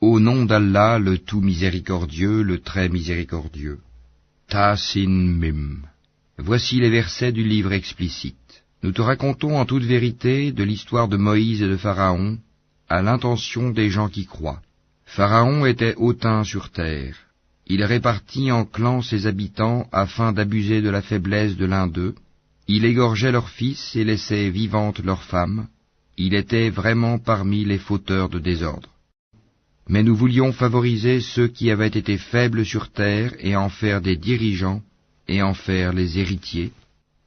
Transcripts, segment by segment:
Au nom d'Allah, le tout miséricordieux, le très miséricordieux. Ta-sin-mim. Voici les versets du livre explicite. Nous te racontons en toute vérité de l'histoire de Moïse et de Pharaon, à l'intention des gens qui croient. Pharaon était hautain sur terre. Il répartit en clans ses habitants afin d'abuser de la faiblesse de l'un d'eux. Il égorgeait leurs fils et laissait vivantes leurs femmes. Il était vraiment parmi les fauteurs de désordre. Mais nous voulions favoriser ceux qui avaient été faibles sur terre et en faire des dirigeants et en faire les héritiers,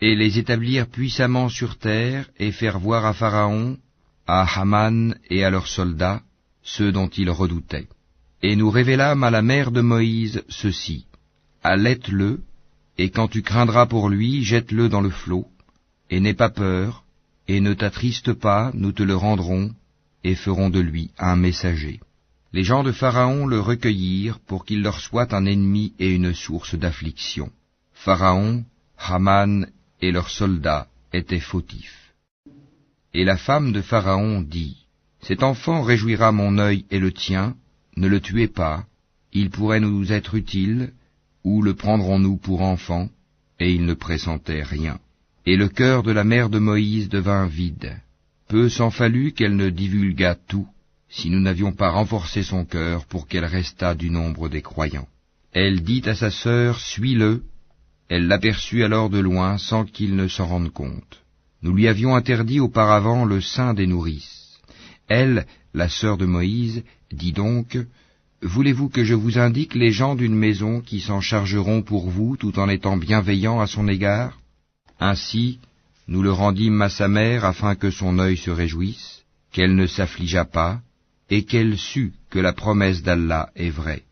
et les établir puissamment sur terre et faire voir à Pharaon, à Haman et à leurs soldats, ceux dont ils redoutaient. Et nous révélâmes à la mère de Moïse ceci: allaite-le, et quand tu craindras pour lui, jette-le dans le flot, et n'aie pas peur, et ne t'attriste pas, nous te le rendrons, et ferons de lui un messager. Les gens de Pharaon le recueillirent pour qu'il leur soit un ennemi et une source d'affliction. Pharaon, Haman et leurs soldats étaient fautifs. Et la femme de Pharaon dit: cet enfant réjouira mon œil et le tien, ne le tuez pas, il pourrait nous être utile, ou le prendrons-nous pour enfant? Et il ne pressentait rien. Et le cœur de la mère de Moïse devint vide. Peu s'en fallut qu'elle ne divulguât tout, si nous n'avions pas renforcé son cœur pour qu'elle restât du nombre des croyants. Elle dit à sa sœur: suis-le. Elle l'aperçut alors de loin sans qu'il ne s'en rende compte. Nous lui avions interdit auparavant le sein des nourrices. Elle, la sœur de Moïse, dit donc: voulez-vous que je vous indique les gens d'une maison qui s'en chargeront pour vous tout en étant bienveillants à son égard? Ainsi, nous le rendîmes à sa mère afin que son œil se réjouisse, qu'elle ne s'affligeât pas, et qu'elle sût que la promesse d'Allah est vraie.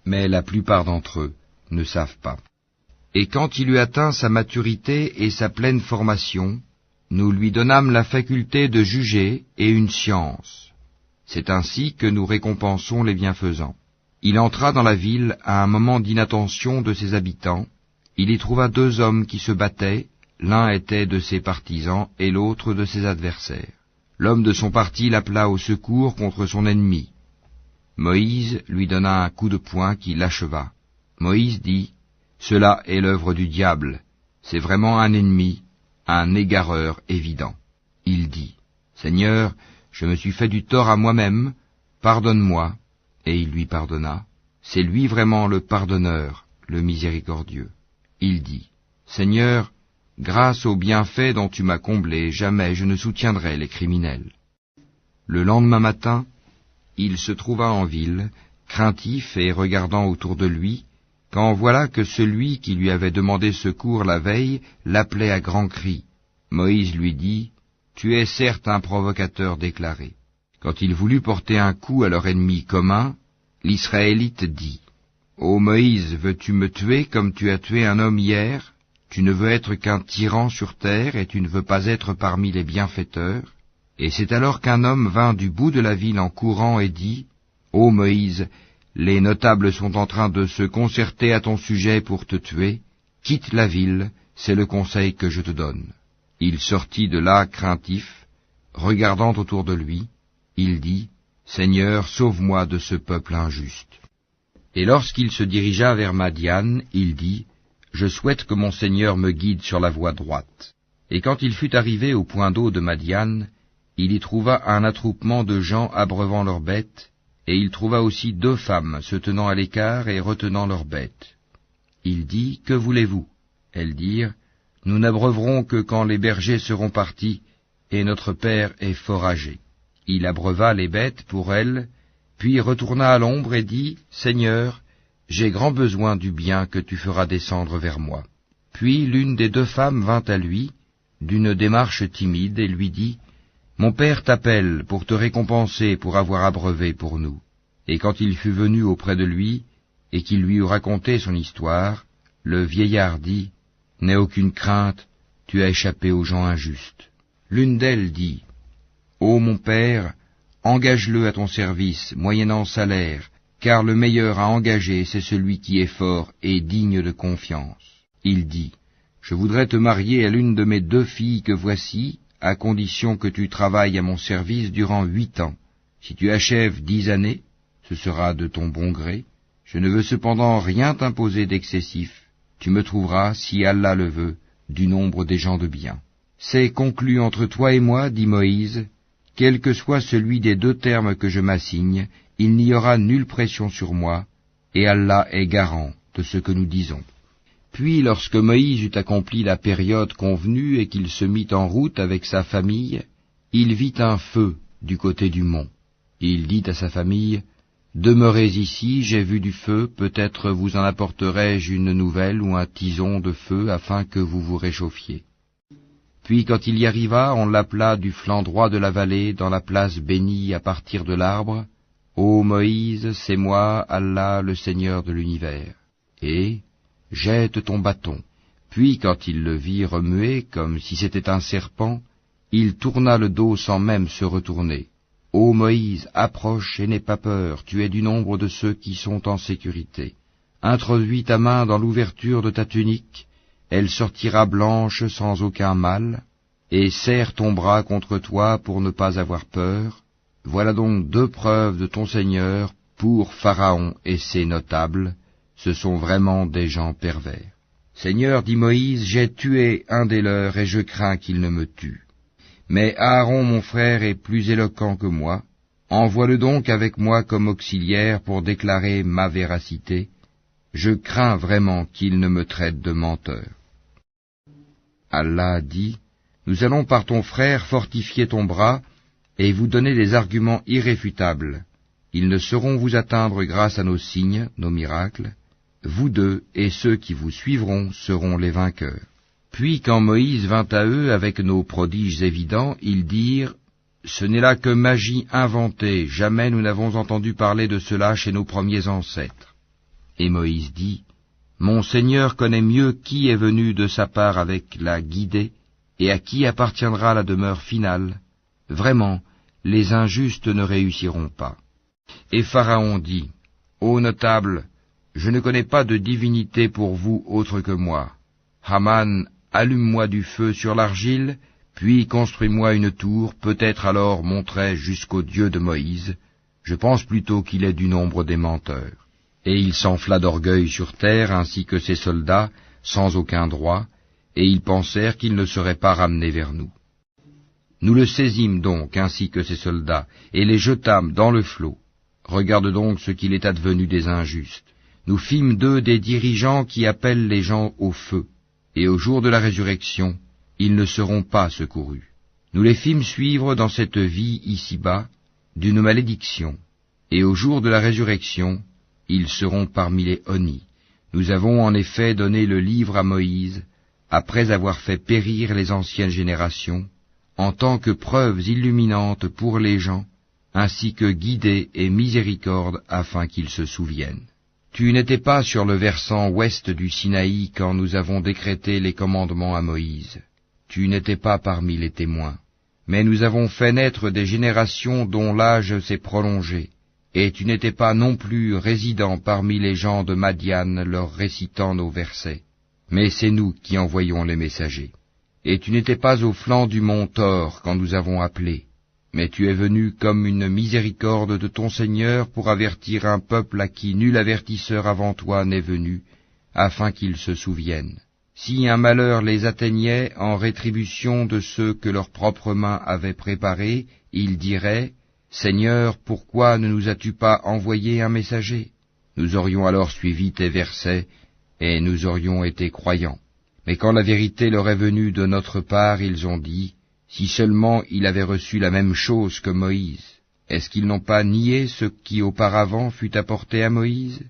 Mais la plupart d'entre eux ne savent pas. Et quand il eut atteint sa maturité et sa pleine formation, nous lui donnâmes la faculté de juger et une science. C'est ainsi que nous récompensons les bienfaisants. Il entra dans la ville à un moment d'inattention de ses habitants. Il y trouva 2 hommes qui se battaient, l'un était de ses partisans et l'autre de ses adversaires. L'homme de son parti l'appela au secours contre son ennemi. Moïse lui donna un coup de poing qui l'acheva. Moïse dit: cela est l'œuvre du diable, c'est vraiment un ennemi, un égareur évident. Il dit: Seigneur, je me suis fait du tort à moi-même, pardonne-moi. Et il lui pardonna. C'est lui vraiment le pardonneur, le miséricordieux. Il dit: Seigneur, grâce aux bienfaits dont tu m'as comblé, jamais je ne soutiendrai les criminels. Le lendemain matin, il se trouva en ville, craintif et regardant autour de lui, quand voilà que celui qui lui avait demandé secours la veille l'appelait à grands cris. Moïse lui dit: tu es certes un provocateur déclaré. Quand il voulut porter un coup à leur ennemi commun, l'Israélite dit: Ô Moïse, veux-tu me tuer comme tu as tué un homme hier? Tu ne veux être qu'un tyran sur terre, et tu ne veux pas être parmi les bienfaiteurs. Et c'est alors qu'un homme vint du bout de la ville en courant et dit: Ô Moïse, les notables sont en train de se concerter à ton sujet pour te tuer. Quitte la ville, c'est le conseil que je te donne. Il sortit de là craintif, regardant autour de lui. Il dit: Seigneur, sauve-moi de ce peuple injuste. Et lorsqu'il se dirigea vers Madian, il dit: Je souhaite que mon Seigneur me guide sur la voie droite. Et quand il fut arrivé au point d'eau de Madian, il y trouva un attroupement de gens abreuvant leurs bêtes, et il trouva aussi 2 femmes se tenant à l'écart et retenant leurs bêtes. Il dit: Que voulez-vous? Elles dirent: Nous n'abreuverons que quand les bergers seront partis, et notre père est fort âgé. Il abreuva les bêtes pour elles, puis retourna à l'ombre et dit: Seigneur, j'ai grand besoin du bien que tu feras descendre vers moi. Puis l'une des 2 femmes vint à lui, d'une démarche timide, et lui dit: Mon père t'appelle pour te récompenser pour avoir abreuvé pour nous. Et quand il fut venu auprès de lui, et qu'il lui eut raconté son histoire, le vieillard dit: N'aie aucune crainte, tu as échappé aux gens injustes. L'une d'elles dit: Ô mon père, engage-le à ton service, moyennant salaire, car le meilleur à engager, c'est celui qui est fort et digne de confiance. Il dit: Je voudrais te marier à l'une de mes 2 filles que voici, à condition que tu travailles à mon service durant 8 ans. Si tu achèves 10 années, ce sera de ton bon gré. Je ne veux cependant rien t'imposer d'excessif. Tu me trouveras, si Allah le veut, du nombre des gens de bien. C'est conclu entre toi et moi, dit Moïse, quel que soit celui des deux termes que je m'assigne, il n'y aura nulle pression sur moi, et Allah est garant de ce que nous disons. Puis, lorsque Moïse eut accompli la période convenue et qu'il se mit en route avec sa famille, il vit un feu du côté du mont. Il dit à sa famille, « Demeurez ici, j'ai vu du feu, peut-être vous en apporterai-je une nouvelle ou un tison de feu afin que vous vous réchauffiez. » Puis quand il y arriva, on l'appela du flanc droit de la vallée, dans la place bénie à partir de l'arbre, « Ô Moïse, c'est moi, Allah, le Seigneur de l'univers. » Et « Jette ton bâton. » Puis quand il le vit remuer comme si c'était un serpent, il tourna le dos sans même se retourner. « Ô Moïse, approche et n'aie pas peur, tu es du nombre de ceux qui sont en sécurité. Introduis ta main dans l'ouverture de ta tunique, elle sortira blanche sans aucun mal, et serre ton bras contre toi pour ne pas avoir peur. Voilà donc deux preuves de ton Seigneur pour Pharaon et ses notables, ce sont vraiment des gens pervers. Seigneur, dit Moïse, j'ai tué un des leurs et je crains qu'il ne me tue. Mais Aaron, mon frère, est plus éloquent que moi. Envoie-le donc avec moi comme auxiliaire pour déclarer ma véracité. Je crains vraiment qu'il ne me traite de menteur. Allah dit, nous allons par ton frère fortifier ton bras et vous donner des arguments irréfutables. Ils ne sauront vous atteindre grâce à nos signes, nos miracles. Vous deux et ceux qui vous suivront seront les vainqueurs. Puis quand Moïse vint à eux avec nos prodiges évidents, ils dirent, « Ce n'est là que magie inventée, jamais nous n'avons entendu parler de cela chez nos premiers ancêtres. » Et Moïse dit, « Mon Seigneur connaît mieux qui est venu de sa part avec la guidée, et à qui appartiendra la demeure finale. Vraiment, les injustes ne réussiront pas. » Et Pharaon dit, « Ô notables, je ne connais pas de divinité pour vous autre que moi. Haman, allume-moi du feu sur l'argile, puis construis-moi une tour, peut-être alors monterai-je jusqu'au Dieu de Moïse. Je pense plutôt qu'il est du nombre des menteurs. » Et il s'enfla d'orgueil sur terre, ainsi que ses soldats, sans aucun droit, et ils pensèrent qu'il ne serait pas ramené vers nous. Nous le saisîmes donc, ainsi que ses soldats, et les jetâmes dans le flot. Regarde donc ce qu'il est advenu des injustes. Nous fîmes d'eux des dirigeants qui appellent les gens au feu, et au jour de la résurrection, ils ne seront pas secourus. Nous les fîmes suivre dans cette vie ici-bas d'une malédiction, et au jour de la résurrection, ils seront parmi les honnis. Nous avons en effet donné le livre à Moïse, après avoir fait périr les anciennes générations, en tant que preuves illuminantes pour les gens, ainsi que guidée et miséricorde afin qu'ils se souviennent. Tu n'étais pas sur le versant ouest du Sinaï quand nous avons décrété les commandements à Moïse. Tu n'étais pas parmi les témoins. Mais nous avons fait naître des générations dont l'âge s'est prolongé, et tu n'étais pas non plus résident parmi les gens de Madian leur récitant nos versets. Mais c'est nous qui envoyons les messagers. Et tu n'étais pas au flanc du mont Thor quand nous avons appelé. Mais tu es venu comme une miséricorde de ton Seigneur pour avertir un peuple à qui nul avertisseur avant toi n'est venu, afin qu'ils se souviennent. Si un malheur les atteignait en rétribution de ceux que leurs propres mains avaient préparés, ils diraient, « Seigneur, pourquoi ne nous as-tu pas envoyé un messager ?» Nous aurions alors suivi tes versets, et nous aurions été croyants. Mais quand la vérité leur est venue de notre part, ils ont dit, si seulement il avait reçu la même chose que Moïse, est-ce qu'ils n'ont pas nié ce qui auparavant fut apporté à Moïse?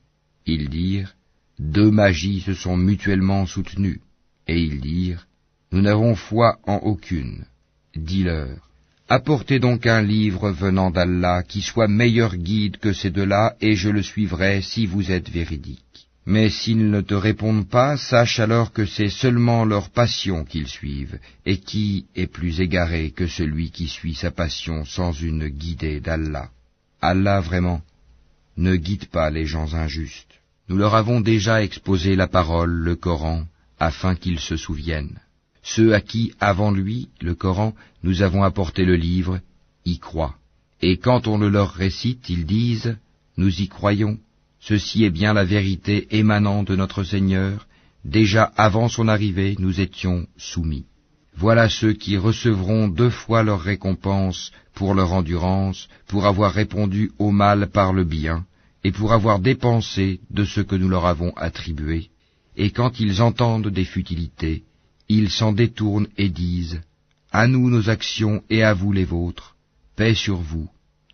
Ils dirent, deux magies se sont mutuellement soutenues. Et ils dirent, nous n'avons foi en aucune. Dis-leur, apportez donc un livre venant d'Allah qui soit meilleur guide que ces deux-là, et je le suivrai si vous êtes véridiques. Mais s'ils ne te répondent pas, sache alors que c'est seulement leur passion qu'ils suivent, et qui est plus égaré que celui qui suit sa passion sans une guidée d'Allah. Allah vraiment ne guide pas les gens injustes. Nous leur avons déjà exposé la parole, le Coran, afin qu'ils se souviennent. Ceux à qui, avant lui, le Coran, nous avons apporté le livre, y croient. Et quand on le leur récite, ils disent, Nous y croyons, ceci est bien la vérité émanant de notre Seigneur, déjà avant son arrivée nous étions soumis. Voilà ceux qui recevront 2 fois leur récompense pour leur endurance, pour avoir répondu au mal par le bien, et pour avoir dépensé de ce que nous leur avons attribué. Et quand ils entendent des futilités, ils s'en détournent et disent « À nous nos actions et à vous les vôtres, paix sur vous,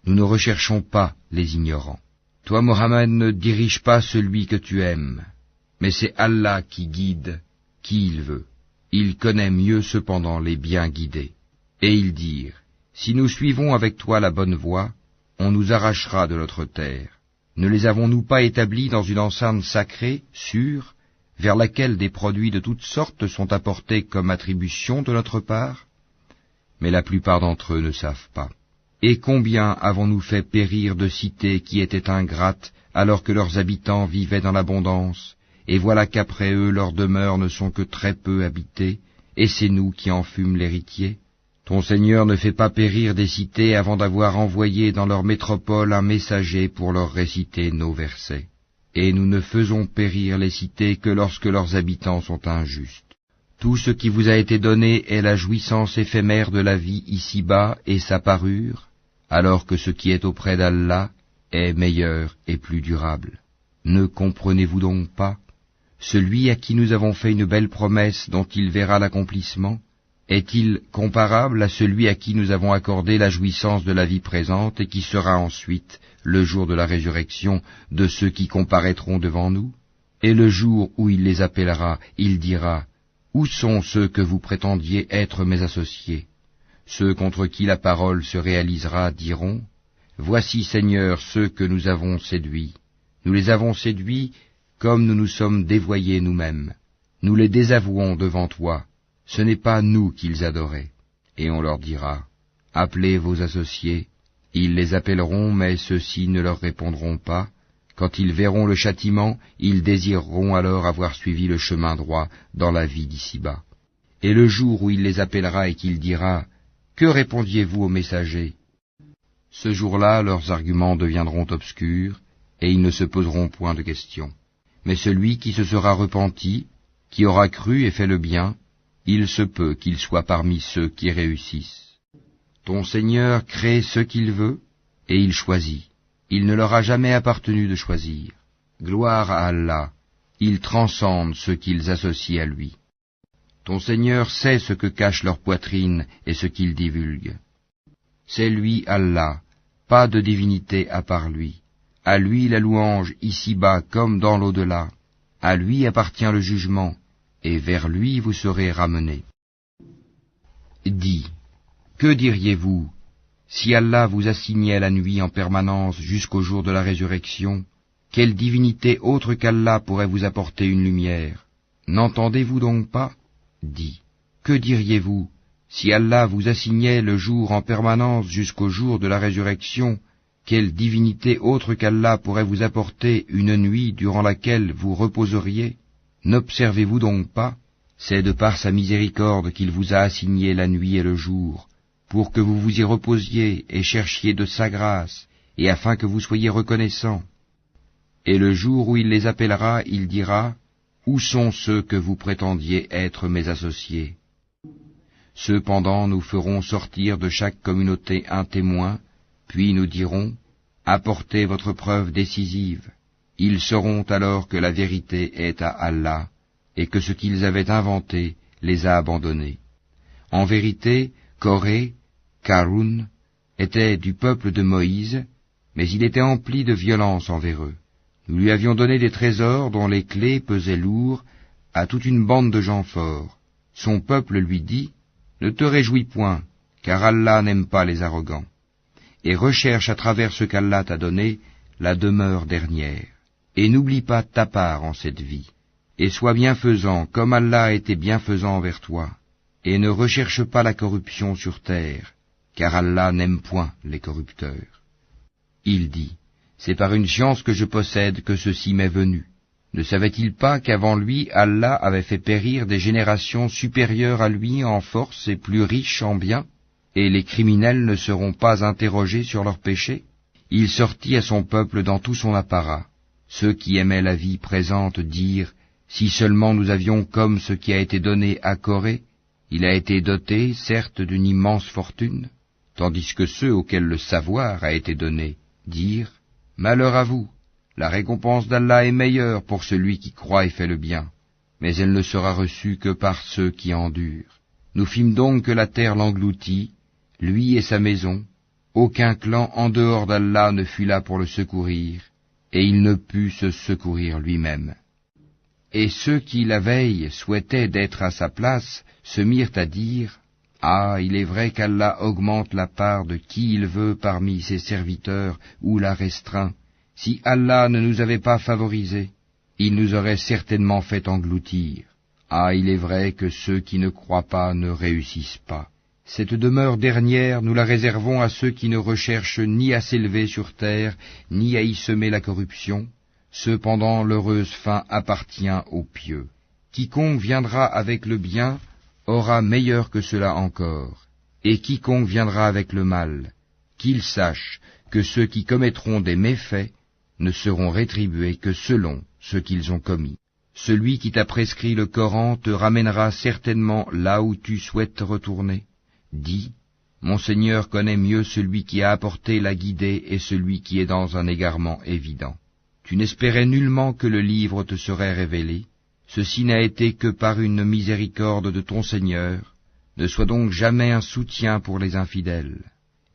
nous ne recherchons pas les ignorants. » Toi, Mohammed, ne dirige pas celui que tu aimes, mais c'est Allah qui guide qui il veut. Il connaît mieux cependant les bien guidés. Et ils dirent, si nous suivons avec toi la bonne voie, on nous arrachera de notre terre. Ne les avons-nous pas établis dans une enceinte sacrée, sûre, vers laquelle des produits de toutes sortes sont apportés comme attribution de notre part? Mais la plupart d'entre eux ne savent pas. Et combien avons-nous fait périr de cités qui étaient ingrates, alors que leurs habitants vivaient dans l'abondance? Et voilà qu'après eux leurs demeures ne sont que très peu habitées, et c'est nous qui en fûmes l'héritier. Ton Seigneur ne fait pas périr des cités avant d'avoir envoyé dans leur métropole un messager pour leur réciter nos versets. Et nous ne faisons périr les cités que lorsque leurs habitants sont injustes. Tout ce qui vous a été donné est la jouissance éphémère de la vie ici-bas et sa parure, alors que ce qui est auprès d'Allah est meilleur et plus durable. Ne comprenez-vous donc pas? Celui à qui nous avons fait une belle promesse dont il verra l'accomplissement, est-il comparable à celui à qui nous avons accordé la jouissance de la vie présente et qui sera ensuite, le jour de la résurrection, de ceux qui comparaîtront devant nous? Et le jour où il les appellera, il dira, « Où sont ceux que vous prétendiez être mes associés ?» Ceux contre qui la parole se réalisera diront, « Voici, Seigneur, ceux que nous avons séduits. Nous les avons séduits comme nous nous sommes dévoyés nous-mêmes. Nous les désavouons devant toi. Ce n'est pas nous qu'ils adoraient. » Et on leur dira, « Appelez vos associés. » Ils les appelleront, mais ceux-ci ne leur répondront pas. Quand ils verront le châtiment, ils désireront alors avoir suivi le chemin droit dans la vie d'ici-bas. Et le jour où il les appellera et qu'il dira, « Que répondiez-vous aux messagers ?» Ce jour-là, leurs arguments deviendront obscurs, et ils ne se poseront point de questions. Mais celui qui se sera repenti, qui aura cru et fait le bien, il se peut qu'il soit parmi ceux qui réussissent. Ton Seigneur crée ce qu'il veut, et il choisit. Il ne leur a jamais appartenu de choisir. Gloire à Allah, il transcende ceux qu'ils associent à lui. Ton Seigneur sait ce que cache leur poitrine et ce qu'ils divulguent. C'est lui Allah, pas de divinité à part lui. À lui la louange ici-bas comme dans l'au-delà. À lui appartient le jugement, et vers lui vous serez ramenés. Dis, que diriez-vous si Allah vous assignait la nuit en permanence jusqu'au jour de la résurrection? Quelle divinité autre qu'Allah pourrait vous apporter une lumière? N'entendez-vous donc pas? Dis, que diriez-vous si Allah vous assignait le jour en permanence jusqu'au jour de la résurrection? Quelle divinité autre qu'Allah pourrait vous apporter une nuit durant laquelle vous reposeriez? N'observez-vous donc pas? C'est de par sa miséricorde qu'il vous a assigné la nuit et le jour, pour que vous vous y reposiez et cherchiez de sa grâce, et afin que vous soyez reconnaissants. Et le jour où il les appellera, il dira, « Où sont ceux que vous prétendiez être mes associés ?» Cependant nous ferons sortir de chaque communauté un témoin, puis nous dirons, apportez votre preuve décisive. Ils sauront alors que la vérité est à Allah, et que ce qu'ils avaient inventé les a abandonnés. En vérité, Corée, Karun, était du peuple de Moïse, mais il était empli de violence envers eux. Nous lui avions donné des trésors dont les clés pesaient lourd à toute une bande de gens forts. Son peuple lui dit, ne te réjouis point, car Allah n'aime pas les arrogants. Et recherche à travers ce qu'Allah t'a donné la demeure dernière. Et n'oublie pas ta part en cette vie. Et sois bienfaisant comme Allah a été bienfaisant envers toi. Et ne recherche pas la corruption sur terre, car Allah n'aime point les corrupteurs. Il dit, c'est par une science que je possède que ceci m'est venu. Ne savait-il pas qu'avant lui, Allah avait fait périr des générations supérieures à lui en force et plus riches en biens? Et les criminels ne seront pas interrogés sur leurs péchés? Il sortit à son peuple dans tout son apparat. Ceux qui aimaient la vie présente dirent, si seulement nous avions comme ce qui a été donné à Corée, il a été doté, certes, d'une immense fortune, tandis que ceux auxquels le savoir a été donné dirent, malheur à vous, la récompense d'Allah est meilleure pour celui qui croit et fait le bien, mais elle ne sera reçue que par ceux qui endurent. Nous fîmes donc que la terre l'engloutit, lui et sa maison, aucun clan en dehors d'Allah ne fut là pour le secourir, et il ne put se secourir lui-même. Et ceux qui, la veille, souhaitaient d'être à sa place, se mirent à dire, « Ah, il est vrai qu'Allah augmente la part de qui il veut parmi ses serviteurs ou la restreint. Si Allah ne nous avait pas favorisés, il nous aurait certainement fait engloutir. Ah, il est vrai que ceux qui ne croient pas ne réussissent pas. Cette demeure dernière, nous la réservons à ceux qui ne recherchent ni à s'élever sur terre, ni à y semer la corruption. Cependant, l'heureuse fin appartient aux pieux. Quiconque viendra avec le bien aura meilleur que cela encore, et quiconque viendra avec le mal, qu'il sache que ceux qui commettront des méfaits ne seront rétribués que selon ce qu'ils ont commis. Celui qui t'a prescrit le Coran te ramènera certainement là où tu souhaites retourner. Dis, mon Seigneur connaît mieux celui qui a apporté la guidée et celui qui est dans un égarement évident. Tu n'espérais nullement que le livre te serait révélé. Ceci n'a été que par une miséricorde de ton Seigneur. Ne sois donc jamais un soutien pour les infidèles,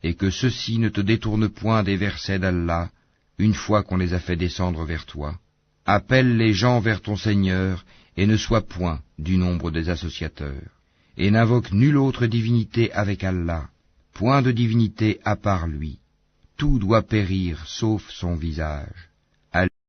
et que ceux-ci ne te détournent point des versets d'Allah, une fois qu'on les a fait descendre vers toi. Appelle les gens vers ton Seigneur, et ne sois point du nombre des associateurs. Et n'invoque nulle autre divinité avec Allah, point de divinité à part lui. Tout doit périr sauf son visage.